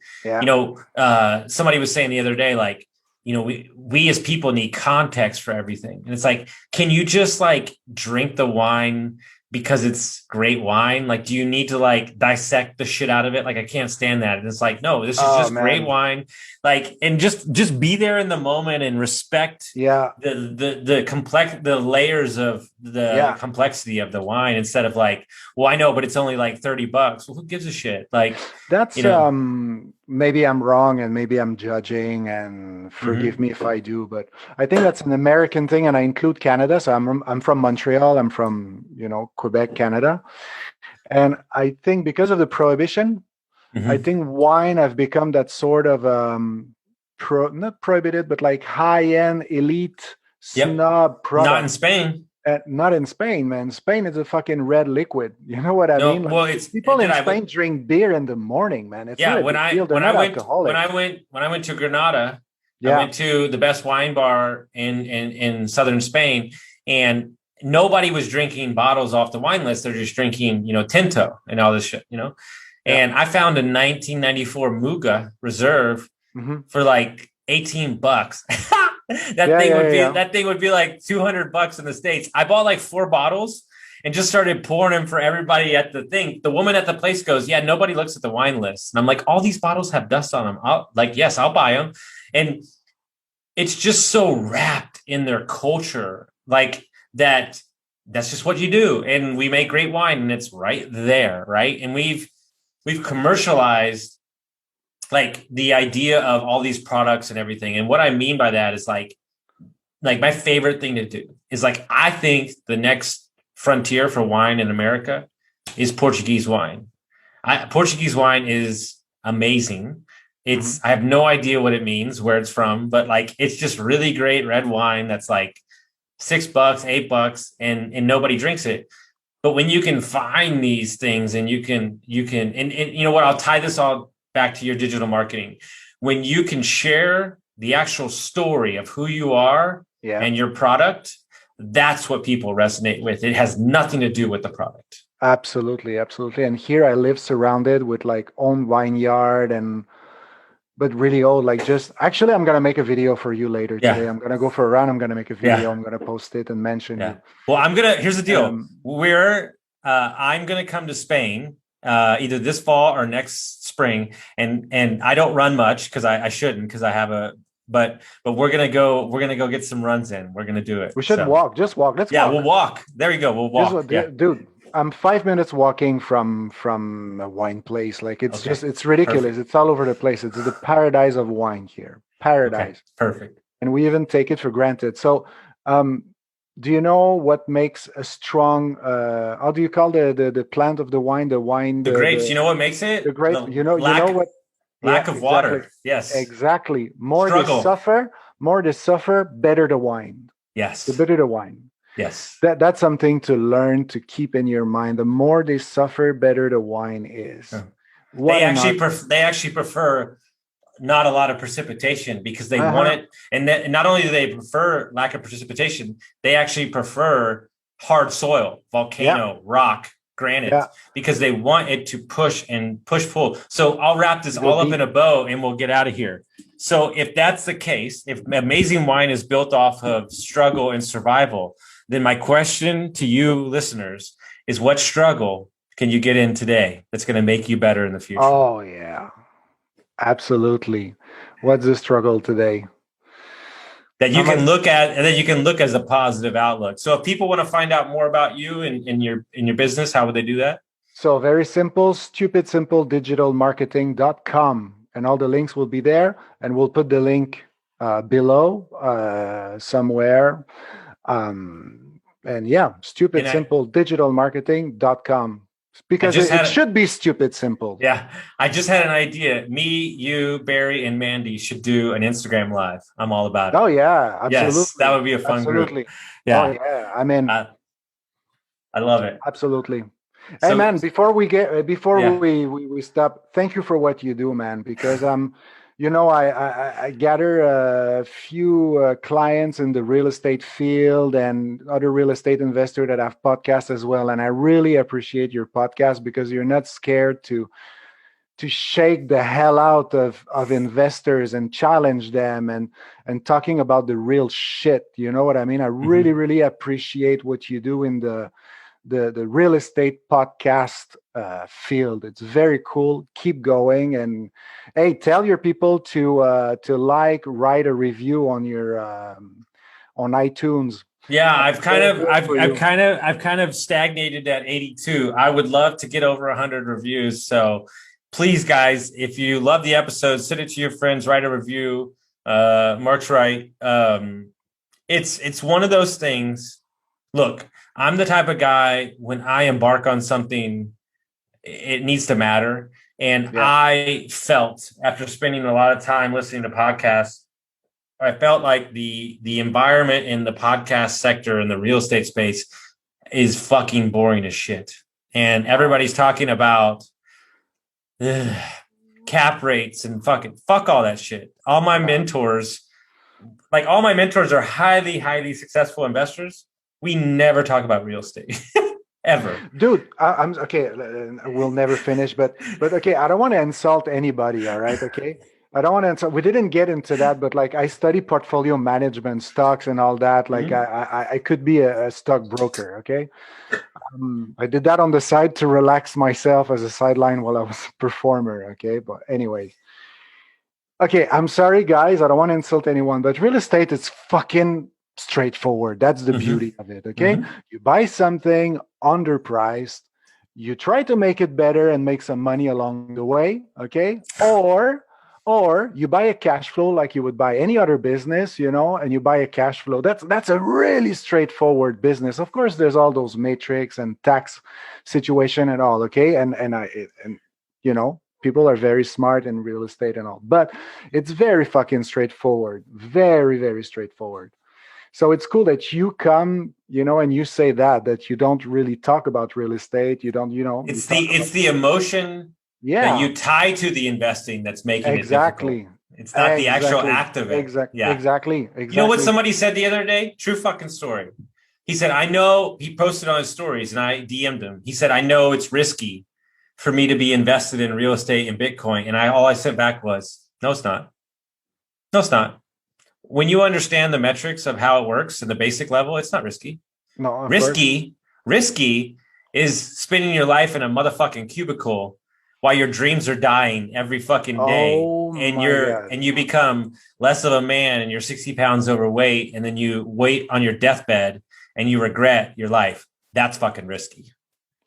somebody was saying the other day, like, we as people need context for everything. And it's like, can you just like drink the wine because it's great wine? Like, do you need to like dissect the shit out of it? Like, I can't stand that. And it's like, no, this is just great wine. Like, and just be there in the moment and respect the layers of the complexity of the wine, instead of like, well, I know, but it's only like $30. Well, who gives a shit? Like, that's maybe I'm wrong, and maybe I'm judging, and forgive me if I do, but I think that's an American thing, and I include Canada. So I'm from Montreal. I'm from Quebec, Canada, and I think because of the prohibition, I think wine have become that sort of not prohibited, but like high-end elite snob product. Not in Spain. Not in Spain, man. Spain is a fucking red liquid. You know what I mean? Like, well, people in Spain drink beer in the morning, man. It's not a big deal. They're not alcoholic. When I went to Granada, I went to the best wine bar in southern Spain, and nobody was drinking bottles off the wine list. They're just drinking, Tinto and all this shit, And I found a 1994 Muga Reserve for like $18. That thing would be like $200 in the States. I bought like 4 bottles and just started pouring them for everybody at the thing. The woman at the place goes, yeah, nobody looks at the wine list. And I'm like, all these bottles have dust on them. Yes, I'll buy them. And it's just so wrapped in their culture, like that's just what you do. And we make great wine, and it's right there. Right. And we've commercialized like the idea of all these products and everything. And what I mean by that is like my favorite thing to do is like, I think the next frontier for wine in America is Portuguese wine. Portuguese wine is amazing. I have no idea what it means, where it's from, but like, it's just really great red wine that's like $6, $8, and nobody drinks it. But when you can find these things, and you can, and you know what, I'll tie this all back to your digital marketing. When you can share the actual story of who you are and your product, that's what people resonate with. It has nothing to do with the product. Absolutely. And here I live surrounded with like own vineyard, but really old, like actually, I'm going to make a video for you later today. I'm going to go for a run. I'm going to make a video. I'm going to post it and mention you. Well, here's the deal. I'm going to come to Spain either this fall or next spring, and I don't run much because I shouldn't, because I have but we're gonna go get some runs in. We're gonna do it. We should walk. Just walk. Let's walk. We'll walk. There you go. We'll walk. Dude, I'm 5 minutes walking from a wine place. Like it's ridiculous. Perfect. It's all over the place. It's the paradise of wine here. Paradise. Okay. Perfect. And we even take it for granted. So do you know what makes a strong how do you call the plant of the wine? The grapes. You know what makes it? The grape. You know what? Lack of water. Yes. Exactly. More they suffer, better the wine. Yes. The better the wine. Yes. That's something to learn, to keep in your mind. The more they suffer, better the wine is. They actually prefer not a lot of precipitation, because they want it. And not only do they prefer lack of precipitation, they actually prefer hard soil, volcano, rock, granite, because they want it to push pull. So I'll wrap this all up in a bow, and we'll get out of here. So if that's the case, if amazing wine is built off of struggle and survival, then my question to you listeners is, what struggle can you get in today that's going to make you better in the future? Oh, yeah. Absolutely. What's the struggle today? That you can look at, and then you can look as a positive outlook. So if people want to find out more about you and your business, how would they do that? So very simple, stupidsimpledigitalmarketing.com. And all the links will be there. And we'll put the link below somewhere. stupidsimpledigitalmarketing.com. Because it should be stupid simple. Yeah. I just had an idea. Me, you, Barry, and Mandy should do an Instagram live. I'm all about it. Oh, yeah. Absolutely. Yes, that would be a fun group. Yeah. Oh, yeah. I mean, I love it. Absolutely. Hey, man, before we stop, thank you for what you do, man, because I gather a few clients in the real estate field and other real estate investors that have podcasts as well. And I really appreciate your podcast, because you're not scared to shake the hell out of investors and challenge them and talking about the real shit. You know what I mean? I really, really appreciate what you do in the the real estate podcast field. It's very cool. Keep going, and hey, tell your people to like, write a review on your on iTunes. Yeah, I've kind of stagnated at 82. I would love to get over 100 reviews. So please, guys, if you love the episode, send it to your friends, write a review. Mark's right. It's one of those things. Look, I'm the type of guy, when I embark on something, it needs to matter. And I felt, after spending a lot of time listening to podcasts, I felt like the environment in the podcast sector in the real estate space is fucking boring as shit. And everybody's talking about cap rates and fuck all that shit. All my mentors are highly, highly successful investors. We never talk about real estate. Ever. Dude, I'm okay. We'll never finish, but okay, I don't want to insult anybody. All right. Okay. I don't want to insult. We didn't get into that, but like, I study portfolio management, stocks and all that. Like I could be a stockbroker. Okay. I did that on the side to relax myself as a sideline while I was a performer. Okay. But anyway. Okay. I'm sorry, guys. I don't want to insult anyone, but real estate is fucking straightforward. That's the beauty of it. Okay. You buy something underpriced, you try to make it better and make some money along the way. Okay. Or you buy a cash flow like you would buy any other business, and you buy a cash flow. That's a really straightforward business. Of course, there's all those matrix and tax situation and all. Okay. And people are very smart in real estate and all, but it's very fucking straightforward. Very, very straightforward. So it's cool that you come, and you say that you don't really talk about real estate. You don't, it's the emotion that you tie to the investing that's making it difficult. It's not the actual act of it. Exactly. You know what somebody said the other day? True fucking story. He said, I know, he posted on his stories and I DM'd him. He said, I know it's risky for me to be invested in real estate and Bitcoin. And all I sent back was, no, it's not. No, it's not. When you understand the metrics of how it works at the basic level, it's not risky. No, risky is spending your life in a motherfucking cubicle while your dreams are dying every fucking day, and you become less of a man, and you're 60 pounds overweight, and then you wait on your deathbed and you regret your life. That's fucking risky.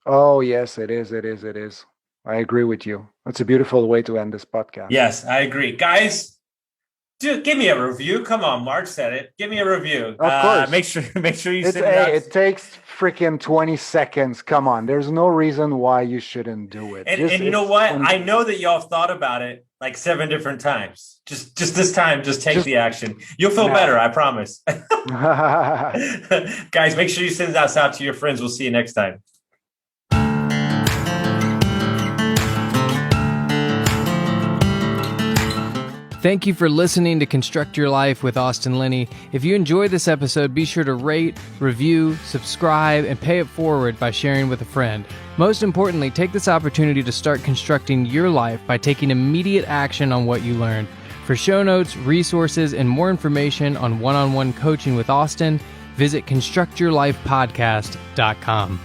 Oh yes, it is. It is. I agree with you. That's a beautiful way to end this podcast. Yes, I agree, guys. Dude, give me a review. Come on, Mark said it. Give me a review. Of course. Make sure you send it out. It takes freaking 20 seconds. Come on. There's no reason why you shouldn't do it. And you know what? I know that y'all have thought about it like 7 different times. Just this time, just take the action. You'll feel better, I promise. Guys, make sure you send us out to your friends. We'll see you next time. Thank you for listening to Construct Your Life with Austin Linney. If you enjoyed this episode, be sure to rate, review, subscribe, and pay it forward by sharing with a friend. Most importantly, take this opportunity to start constructing your life by taking immediate action on what you learned. For show notes, resources, and more information on one-on-one coaching with Austin, visit constructyourlifepodcast.com.